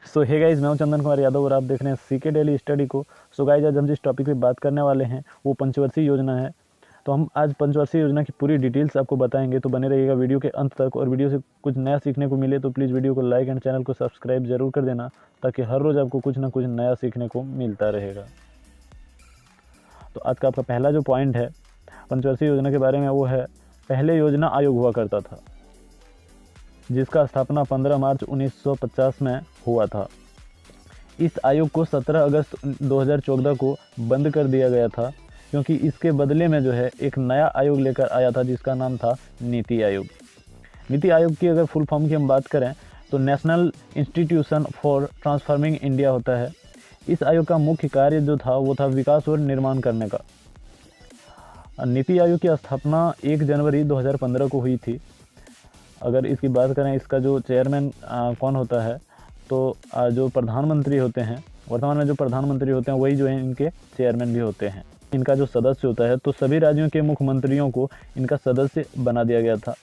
सो hey guys, मैं हूं चंदन कुमार यादव और आप देख रहे हैं सीके डेली स्टडी को। सो गाइस, आज हम जिस टॉपिक पे बात करने वाले हैं वो पंचवर्षीय योजना है। तो हम आज पंचवर्षीय योजना की पूरी डिटेल्स आपको बताएंगे, तो बने रहिएगा वीडियो के अंत तक। और वीडियो से कुछ नया सीखने को मिले तो प्लीज़ वीडियो को लाइक एंड चैनल को सब्सक्राइब जरूर कर देना, ताकि हर रोज़ आपको कुछ ना कुछ नया सीखने को मिलता रहेगा। तो आज का आपका पहला जो पॉइंट है पंचवर्षीय योजना के बारे में, वो है पहले योजना आयोग हुआ करता था, जिसका स्थापना 15 मार्च 1950 में हुआ था। इस आयोग को 17 अगस्त 2014 को बंद कर दिया गया था, क्योंकि इसके बदले में जो है एक नया आयोग लेकर आया था, जिसका नाम था नीति आयोग। नीति आयोग की अगर फुल फॉर्म की हम बात करें तो national institution for transforming India होता है। इस आयोग का मुख्य कार्य जो था वो था विकास और निर्माण करने का। नीति आयोग की स्थापना 1 जनवरी 2015 को हुई थी। अगर इसकी बात करें, इसका जो चेयरमैन कौन होता है, तो जो प्रधानमंत्री होते हैं, वर्तमान में जो प्रधानमंत्री होते हैं वही जो है इनके चेयरमैन भी होते हैं। इनका जो सदस्य होता है, तो सभी राज्यों के मुख्यमंत्रियों को इनका सदस्य बना दिया गया था।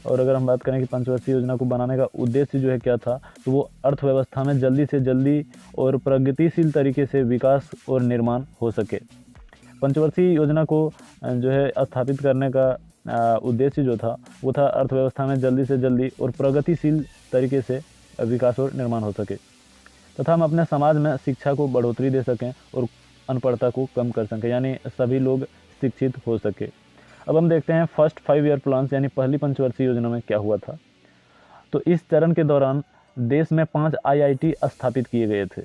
और अगर हम बात करें कि पंचवर्षीय योजना को बनाने का उद्देश्य जो है क्या था, तो वो अर्थव्यवस्था में जल्दी से जल्दी और प्रगतिशील तरीके से विकास और निर्माण हो सके। पंचवर्षीय योजना को जो है स्थापित करने का उद्देश्य जो था वो था अर्थव्यवस्था में जल्दी से जल्दी और प्रगतिशील तरीके से विकास और निर्माण हो सके, तथा हम अपने समाज में शिक्षा को बढ़ोतरी दे सकें और अनपढ़ता को कम कर सकें, यानी सभी लोग शिक्षित हो सके। अब हम देखते हैं फर्स्ट 5 ईयर प्लान्स यानी पहली पंचवर्षीय योजना में क्या हुआ था। तो इस चरण के दौरान देश में 5 IIT स्थापित किए गए थे।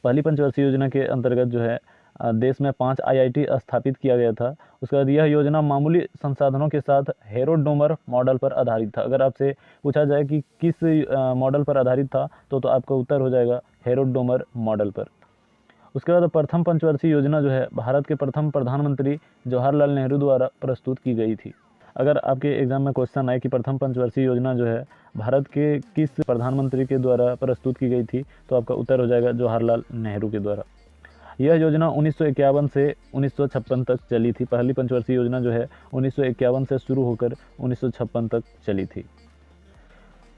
पहली पंचवर्षीय योजना के अंतर्गत जो है देश में 5 IIT स्थापित किया गया था। उसके बाद यह योजना मामूली संसाधनों के साथ हेरोडोमर मॉडल पर आधारित था। अगर आपसे पूछा जाए कि किस मॉडल पर आधारित था, तो आपका उत्तर हो जाएगा हेरोडोमर मॉडल पर। उसके बाद प्रथम पंचवर्षीय योजना जो है भारत के प्रथम प्रधानमंत्री जवाहरलाल नेहरू द्वारा प्रस्तुत की गई थी। अगर आपके एग्जाम में क्वेश्चन आए कि प्रथम पंचवर्षीय योजना जो है भारत के किस प्रधानमंत्री के द्वारा प्रस्तुत की गई थी, तो आपका उत्तर हो जाएगा जवाहरलाल नेहरू के द्वारा। यह योजना 1951 से 1956 तक चली थी। पहली पंचवर्षीय योजना जो है 1951 से शुरू होकर 1956 तक चली थी।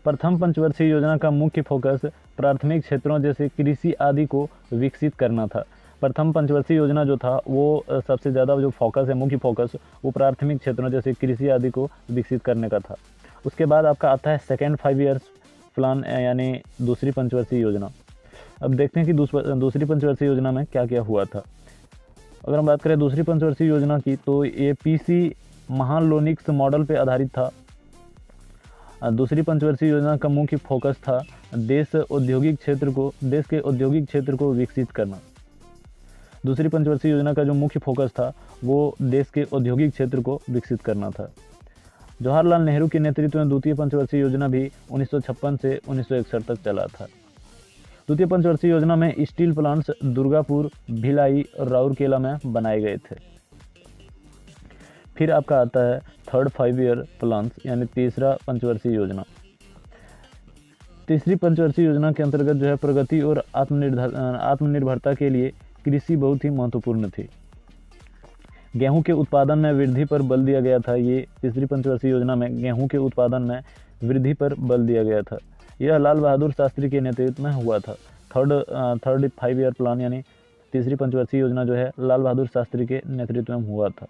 प्रथम पंचवर्षीय योजना का मुख्य फोकस प्राथमिक क्षेत्रों जैसे कृषि आदि को विकसित करना था। प्रथम पंचवर्षीय योजना जो था वो सबसे ज़्यादा जो फोकस है, मुख्य फोकस, वो प्राथमिक क्षेत्रों जैसे कृषि आदि को विकसित करने का था। उसके बाद आपका आता है सेकेंड 5 ईयर्स प्लान यानी दूसरी पंचवर्षीय योजना। अब देखते हैं कि दूसरी पंचवर्षीय योजना में क्या क्या हुआ था। अगर हम बात करें दूसरी पंचवर्षीय योजना की, तो ये PC महालोनिक्स मॉडल पे आधारित था। दूसरी पंचवर्षीय योजना का मुख्य फोकस था देश के औद्योगिक क्षेत्र को विकसित करना। दूसरी पंचवर्षीय योजना का जो मुख्य फोकस था वो देश के औद्योगिक क्षेत्र को विकसित करना था। जवाहरलाल नेहरू के नेतृत्व में द्वितीय पंचवर्षीय योजना भी 1956 से 1961 तक चला था। द्वितीय पंचवर्षीय योजना में स्टील प्लांट्स दुर्गापुर, भिलाई और राउरकेला में बनाए गए थे। फिर आपका आता है थर्ड 5 ईयर प्लान्स यानी तीसरा पंचवर्षीय योजना। तीसरी पंचवर्षीय योजना के अंतर्गत जो है प्रगति और आत्मनिर्भरता के लिए कृषि बहुत ही महत्वपूर्ण थी। गेहूं के उत्पादन में वृद्धि पर बल दिया गया था। ये तीसरी पंचवर्षीय योजना में गेहूं के उत्पादन में वृद्धि पर बल दिया गया था। यह लाल बहादुर शास्त्री के नेतृत्व में हुआ था। थर्ड 5 ईयर प्लान यानी तीसरी पंचवर्षीय योजना जो है लाल बहादुर शास्त्री के नेतृत्व में हुआ था।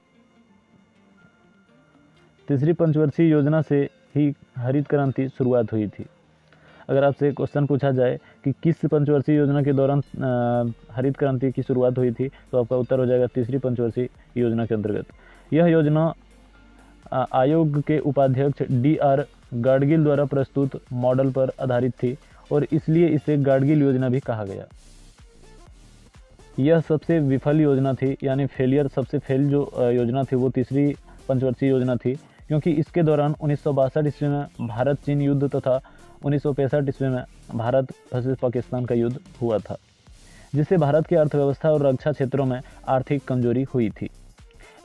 तीसरी पंचवर्षीय योजना से ही हरित क्रांति शुरुआत हुई थी। अगर आपसे क्वेश्चन पूछा जाए कि किस पंचवर्षीय योजना के दौरान हरित क्रांति की शुरुआत हुई थी, तो आपका उत्तर हो जाएगा तीसरी पंचवर्षीय योजना के अंतर्गत। यह योजना आयोग के उपाध्यक्ष DR गाडगिल द्वारा प्रस्तुत मॉडल पर आधारित थी और इसलिए इसे गाडगिल योजना भी कहा गया। यह सबसे विफल योजना थी, यानी सबसे फेल जो योजना थी वो तीसरी पंचवर्षीय योजना थी, क्योंकि इसके दौरान 1962 ईस्वी में भारत चीन युद्ध तथा 1965 ईस्वी में भारत वर्सेस पाकिस्तान का युद्ध हुआ था, जिससे भारत की अर्थव्यवस्था और रक्षा क्षेत्रों में आर्थिक कमजोरी हुई थी।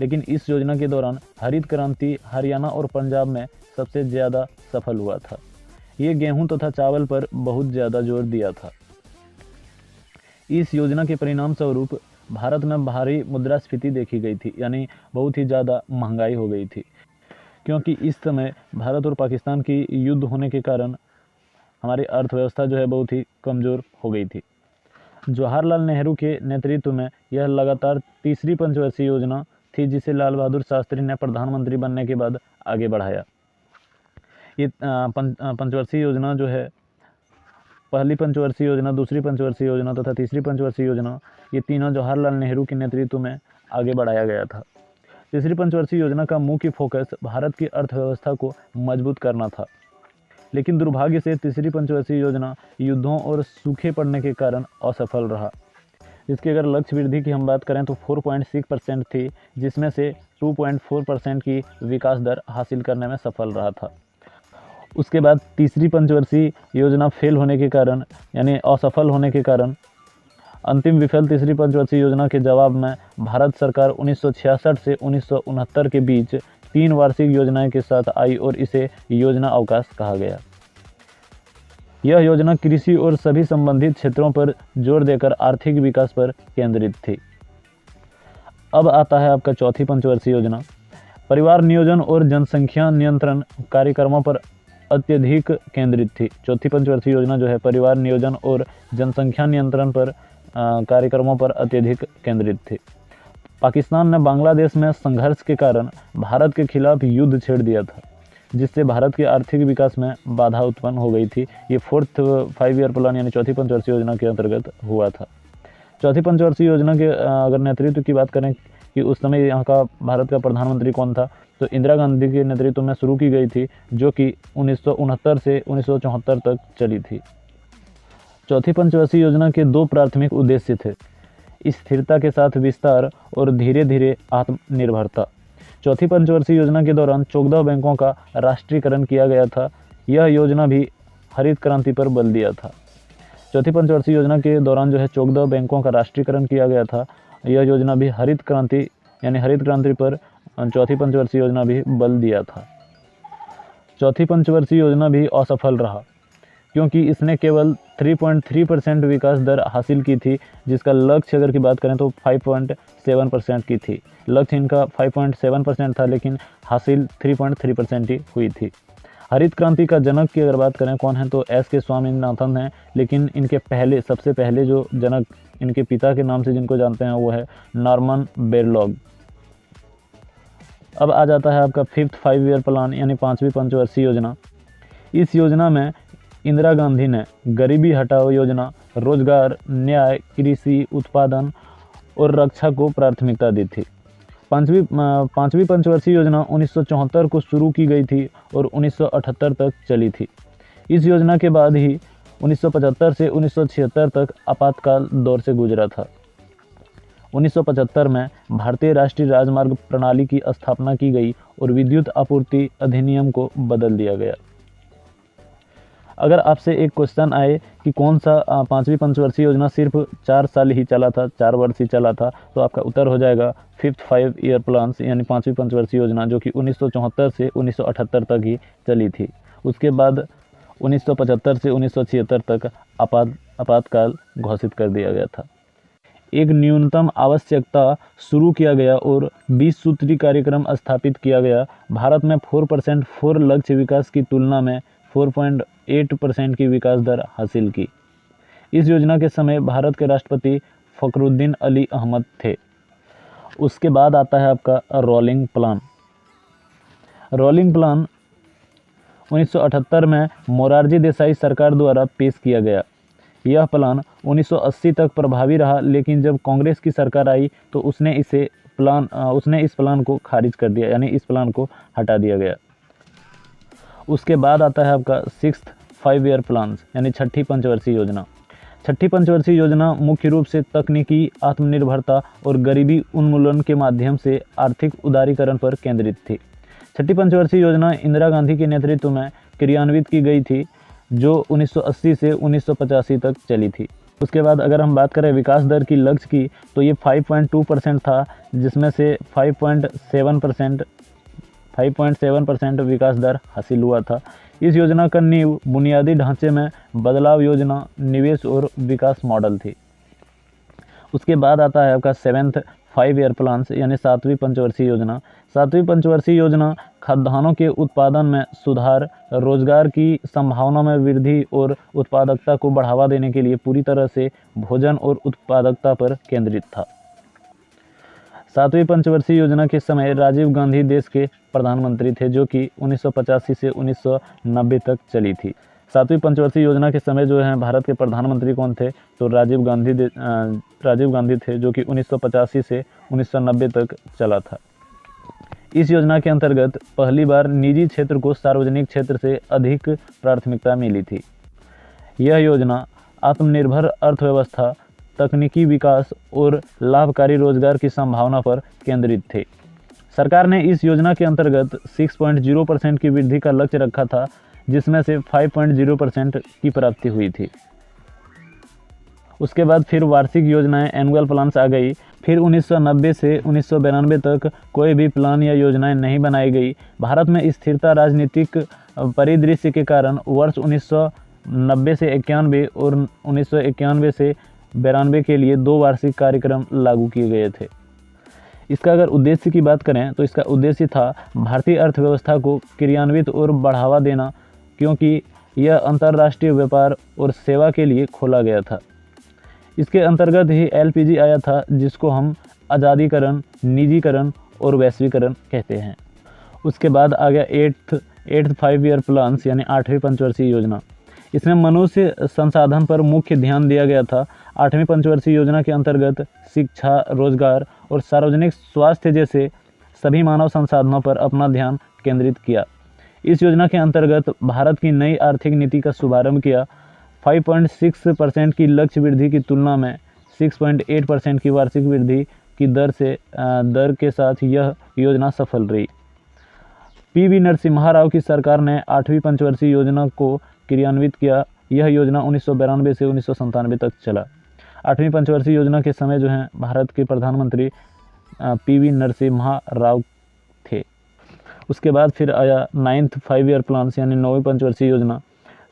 लेकिन इस योजना के दौरान हरित क्रांति हरियाणा और पंजाब में सबसे ज़्यादा सफल हुआ था। ये गेहूं तथा चावल पर बहुत ज़्यादा जोर दिया था। इस योजना के परिणाम स्वरूप भारत में भारी मुद्रास्फीति देखी गई थी, यानी बहुत ही ज़्यादा महंगाई हो गई थी, क्योंकि इस समय भारत और पाकिस्तान की युद्ध होने के कारण हमारी अर्थव्यवस्था जो है बहुत ही कमज़ोर हो गई थी। जवाहरलाल नेहरू के नेतृत्व में यह लगातार तीसरी पंचवर्षीय योजना थी जिसे लाल बहादुर शास्त्री ने प्रधानमंत्री बनने के बाद आगे बढ़ाया। ये पंचवर्षीय योजना जो है, पहली पंचवर्षीय योजना, दूसरी पंचवर्षीय योजना तथा तीसरी पंचवर्षीय योजना, ये तीनों जवाहरलाल नेहरू के नेतृत्व में आगे बढ़ाया गया था। तीसरी पंचवर्षीय योजना का मुख्य फोकस भारत की अर्थव्यवस्था को मजबूत करना था, लेकिन दुर्भाग्य से तीसरी पंचवर्षीय योजना युद्धों और सूखे पड़ने के कारण असफल रहा। इसकी अगर लक्ष्य वृद्धि की हम बात करें तो 4.6% थी, जिसमें से 2.4% की विकास दर हासिल करने में सफल रहा था। उसके बाद तीसरी पंचवर्षीय योजना फेल होने के कारण, यानी असफल होने के कारण, अंतिम विफल तीसरी पंचवर्षीय योजना के जवाब में भारत सरकार 1966 से 1969 के बीच 3 वार्षिक योजनाएं के साथ आई और इसे योजना अवकाश कहा गया। यह योजना कृषि और सभी संबंधित क्षेत्रों पर जोर देकर आर्थिक विकास पर केंद्रित थी। अब आता है आपका चौथी पंचवर्षीय योजना। परिवार नियोजन और जनसंख्या नियंत्रण कार्यक्रमों पर अत्यधिक केंद्रित थी। चौथी पंचवर्षीय योजना जो है परिवार नियोजन और जनसंख्या नियंत्रण पर कार्यक्रमों पर अत्यधिक केंद्रित थी। पाकिस्तान ने बांग्लादेश में संघर्ष के कारण भारत के खिलाफ युद्ध छेड़ दिया था, जिससे भारत के आर्थिक विकास में बाधा उत्पन्न हो गई थी। ये 4th 5 ईयर प्लान यानी चौथी पंचवर्षीय योजना के अंतर्गत हुआ था। चौथी पंचवर्षीय योजना के अगर नेतृत्व की बात करें कि उस समय यहाँ का भारत का प्रधानमंत्री कौन था, तो इंदिरा गांधी के नेतृत्व में शुरू की गई थी, जो कि 1969 से 1974 तक चली थी। चौथी पंचवर्षीय योजना के 2 प्राथमिक उद्देश्य थे: स्थिरता के साथ विस्तार और धीरे धीरे आत्मनिर्भरता। चौथी पंचवर्षीय योजना के दौरान 14 बैंकों का राष्ट्रीयकरण किया गया था। यह योजना भी हरित क्रांति पर बल दिया था। चौथी पंचवर्षीय योजना के दौरान जो है 14 बैंकों का राष्ट्रीयकरण किया गया था। यह योजना भी हरित क्रांति यानी हरित क्रांति पर चौथी पंचवर्षीय योजना भी बल दिया था। चौथी पंचवर्षीय योजना भी असफल रहा, क्योंकि इसने केवल 3.3% विकास दर हासिल की थी, जिसका लक्ष्य अगर की बात करें तो 5.7% की थी। लक्ष्य इनका 5.7% था, लेकिन हासिल 3.3% ही हुई थी। हरित क्रांति का जनक की अगर बात करें कौन है, तो S.K. स्वामीनाथन हैं, लेकिन इनके सबसे पहले जो जनक इनके पिता के नाम से जिनको जानते हैं वो है नॉर्मन बोरलॉग। अब आ जाता है आपका 5th 5 ईयर प्लान यानी 5वीं पंचवर्षीय योजना। इस योजना में इंदिरा गांधी ने गरीबी हटाओ योजना, रोजगार, न्याय, कृषि उत्पादन और रक्षा को प्राथमिकता दी थी। पांचवी पंचवर्षीय योजना 1974 को शुरू की गई थी और 1978 तक चली थी। इस योजना के बाद ही 1975 से 1976 तक आपातकाल दौर से गुजरा था। 1975 में भारतीय राष्ट्रीय राजमार्ग प्रणाली की स्थापना की गई और विद्युत आपूर्ति अधिनियम को बदल दिया गया। अगर आपसे एक क्वेश्चन आए कि कौन सा 5वीं पंचवर्षीय योजना सिर्फ 4 साल ही चला था, 4 वर्ष ही चला था, तो आपका उत्तर हो जाएगा 5th 5 ईयर प्लान यानी 5वीं पंचवर्षीय योजना, जो कि 1974 से 1978 तक ही चली थी। उसके बाद 1975 से 1976 तक आपातकाल घोषित कर दिया गया था। एक न्यूनतम आवश्यकता शुरू किया गया और 20 सूत्री कार्यक्रम स्थापित किया गया। भारत में 4% 4 लक्ष्य विकास की तुलना में 4.8% की विकास दर हासिल की। इस योजना के समय भारत के राष्ट्रपति फखरुद्दीन अली अहमद थे। उसके बाद आता है आपका रोलिंग प्लान। रोलिंग प्लान 1978 में मोरारजी देसाई सरकार द्वारा पेश किया गया। यह प्लान 1980 तक प्रभावी रहा, लेकिन जब कांग्रेस की सरकार आई तो उसने इस प्लान को खारिज कर दिया, यानी इस प्लान को हटा दिया गया। उसके बाद आता है आपका 6th 5 ईयर प्लान यानी 6ठी पंचवर्षीय योजना। 6ठी पंचवर्षीय योजना मुख्य रूप से तकनीकी आत्मनिर्भरता और गरीबी उन्मूलन के माध्यम से आर्थिक उदारीकरण पर केंद्रित थी। 6ठी पंचवर्षीय योजना इंदिरा गांधी के नेतृत्व में क्रियान्वित की गई थी, जो 1980 से 1985 तक चली थी। उसके बाद अगर हम बात करें विकास दर की लक्ष्य की, तो ये 5.2% था, जिसमें से 5.7% विकास दर हासिल हुआ था। इस योजना का नींव बुनियादी ढांचे में बदलाव योजना, निवेश और विकास मॉडल थी। उसके बाद आता है आपका 7th 5 ईयर प्लान यानी 7वीं पंचवर्षीय योजना। 7वीं पंचवर्षीय योजना खाद्यान्नों के उत्पादन में सुधार, रोजगार की संभावना में वृद्धि और उत्पादकता को बढ़ावा देने के लिए पूरी तरह से भोजन और उत्पादकता पर केंद्रित था। 7वीं पंचवर्षीय योजना के समय राजीव गांधी देश के प्रधानमंत्री थे, जो कि 1985 से 1990 तक चली थी। 7वीं पंचवर्षीय योजना के समय जो है भारत के प्रधानमंत्री कौन थे, तो राजीव गांधी थे, जो कि 1985 से 1990 तक चला था। इस योजना के अंतर्गत पहली बार निजी क्षेत्र को सार्वजनिक क्षेत्र से अधिक प्राथमिकता मिली थी। यह योजना आत्मनिर्भर अर्थव्यवस्था, तकनीकी विकास और लाभकारी रोजगार की संभावना पर केंद्रित थी। सरकार ने इस योजना के अंतर्गत 6.0% की वृद्धि का लक्ष्य रखा था, जिसमें से 5.0% की प्राप्ति हुई थी। उसके बाद फिर वार्षिक योजनाएं, एनुअल प्लान्स आ गई। फिर 1990 से 1992 तक कोई भी प्लान या योजनाएं नहीं बनाई गई। भारत में स्थिरता राजनीतिक परिदृश्य के कारण वर्ष 1990 से 91 और 1991 से 92 के लिए 2 वार्षिक कार्यक्रम लागू किए गए थे। इसका अगर उद्देश्य की बात करें तो इसका उद्देश्य था भारतीय अर्थव्यवस्था को क्रियान्वित और बढ़ावा देना, क्योंकि यह अंतर्राष्ट्रीय व्यापार और सेवा के लिए खोला गया था। इसके अंतर्गत ही LPG आया था, जिसको हम आज़ादीकरण, निजीकरण और वैश्वीकरण कहते हैं। उसके बाद आ गया 8th 5 ईयर प्लान्स यानी 8वीं पंचवर्षीय योजना। इसमें मनुष्य संसाधन पर मुख्य ध्यान दिया गया था। 8वीं पंचवर्षीय योजना के अंतर्गत शिक्षा, रोजगार और सार्वजनिक स्वास्थ्य जैसे सभी मानव संसाधनों पर अपना ध्यान केंद्रित किया। इस योजना के अंतर्गत भारत की नई आर्थिक नीति का शुभारंभ किया। 5.6% की लक्ष्य वृद्धि की तुलना में 6.8% की वार्षिक वृद्धि की दर के साथ यह योजना सफल रही। PV नरसिम्हा राव की सरकार ने 8वीं पंचवर्षीय योजना को क्रियान्वित किया। यह योजना 1992 से 1997 तक चला। 8वीं पंचवर्षीय योजना के समय जो है भारत के प्रधानमंत्री PV नरसिम्हा राव थे। उसके बाद फिर आया 9th 5 ईयर प्लान्स यानी 9वीं पंचवर्षीय योजना।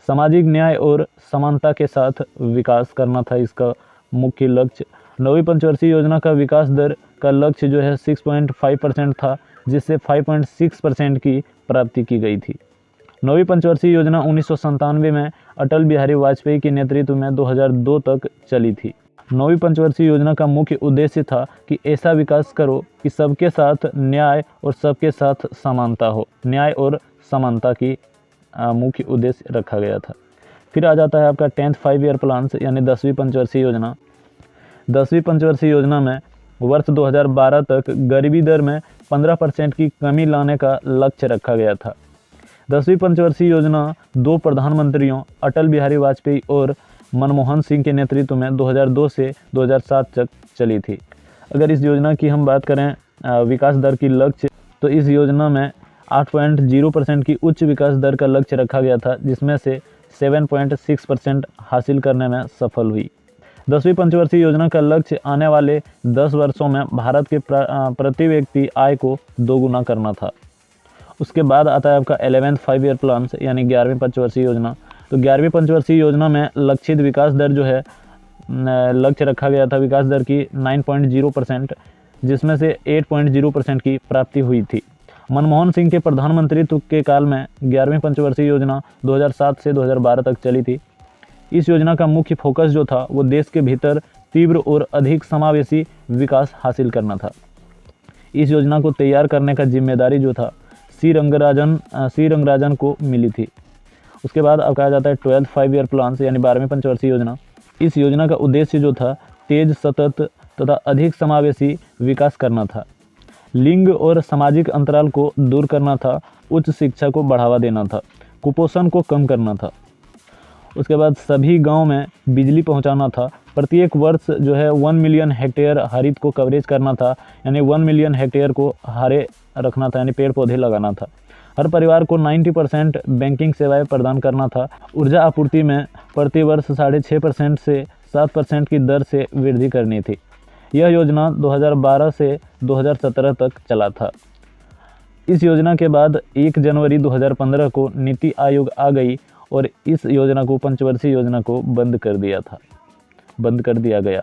सामाजिक न्याय और समानता के साथ विकास करना था इसका मुख्य लक्ष्य। 9वीं पंचवर्षीय योजना का विकास दर का लक्ष्य जो है 6.5% था, जिससे 5.6% की प्राप्ति की गई थी। 9वीं पंचवर्षीय योजना 1997 में अटल बिहारी वाजपेयी के नेतृत्व में 2002 तक चली थी। 9वीं पंचवर्षीय योजना का मुख्य उद्देश्य था कि ऐसा विकास करो कि सबके साथ न्याय और सबके साथ समानता हो। न्याय और समानता की मुख्य उद्देश्य रखा गया था। फिर आ जाता है आपका 10th 5 ईयर प्लान्स यानी 10वीं पंचवर्षीय योजना। 10वीं पंचवर्षीय योजना में वर्ष 2012 तक गरीबी दर में 15% की कमी लाने का लक्ष्य रखा गया था। 10वीं पंचवर्षीय योजना 2 प्रधानमंत्रियों अटल बिहारी वाजपेयी और मनमोहन सिंह के नेतृत्व में 2002 से 2007 तक चली थी। अगर इस योजना की हम बात करें विकास दर की लक्ष्य, तो इस योजना में 8.0% की उच्च विकास दर का लक्ष्य रखा गया था, जिसमें से 7.6% हासिल करने में सफल हुई। 10वीं पंचवर्षीय योजना का लक्ष्य आने वाले 10 वर्षों में भारत के प्रति व्यक्ति आय को दोगुना करना था। उसके बाद आता है आपका 11th 5 ईयर प्लान्स यानी 11वीं पंचवर्षीय योजना। तो 11वीं पंचवर्षीय योजना में लक्षित विकास दर जो है लक्ष्य रखा गया था विकास दर की 9.0%, जिसमें से 8.0% की प्राप्ति हुई थी। मनमोहन सिंह के प्रधानमंत्रित्व के काल में 11वीं पंचवर्षीय योजना 2007 से 2012 तक चली थी। इस योजना का मुख्य फोकस जो था वो देश के भीतर तीव्र और अधिक समावेशी विकास हासिल करना था। इस योजना को तैयार करने का जिम्मेदारी जो था सी रंगराजन को मिली थी। उसके बाद अब कहा जाता है 12th 5 ईयर प्लान्स यानी 12वीं पंचवर्षीय योजना। इस योजना का उद्देश्य जो था तेज, सतत तथा अधिक समावेशी विकास करना था। लिंग और सामाजिक अंतराल को दूर करना था, उच्च शिक्षा को बढ़ावा देना था, कुपोषण को कम करना था। उसके बाद सभी गांव में बिजली पहुंचाना था। प्रत्येक वर्ष जो है 1 मिलियन हेक्टेयर हरित को कवरेज करना था, यानी 1 मिलियन हेक्टेयर को हरे रखना था, यानी पेड़ पौधे लगाना था। हर परिवार को 90% बैंकिंग सेवाएं प्रदान करना था। ऊर्जा आपूर्ति में प्रति वर्ष 6.5% से 7% की दर से वृद्धि करनी थी। यह योजना 2012 से 2017 तक चला था। इस योजना के बाद 1 जनवरी 2015 को नीति आयोग आ गई और इस योजना को पंचवर्षीय योजना को बंद कर दिया गया।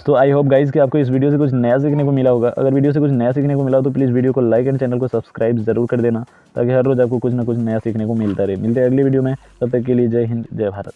तो आई होप गाइज कि आपको इस वीडियो से कुछ नया सीखने को मिला होगा। अगर वीडियो से कुछ नया सीखने को मिला हो तो प्लीज़ वीडियो को लाइक एंड चैनल को सब्सक्राइब जरूर कर देना, ताकि हर रोज़ आपको कुछ ना कुछ नया सीखने को मिलता रहे। मिलते हैं अगली वीडियो में, तब तक के लिए जय हिंद जय भारत।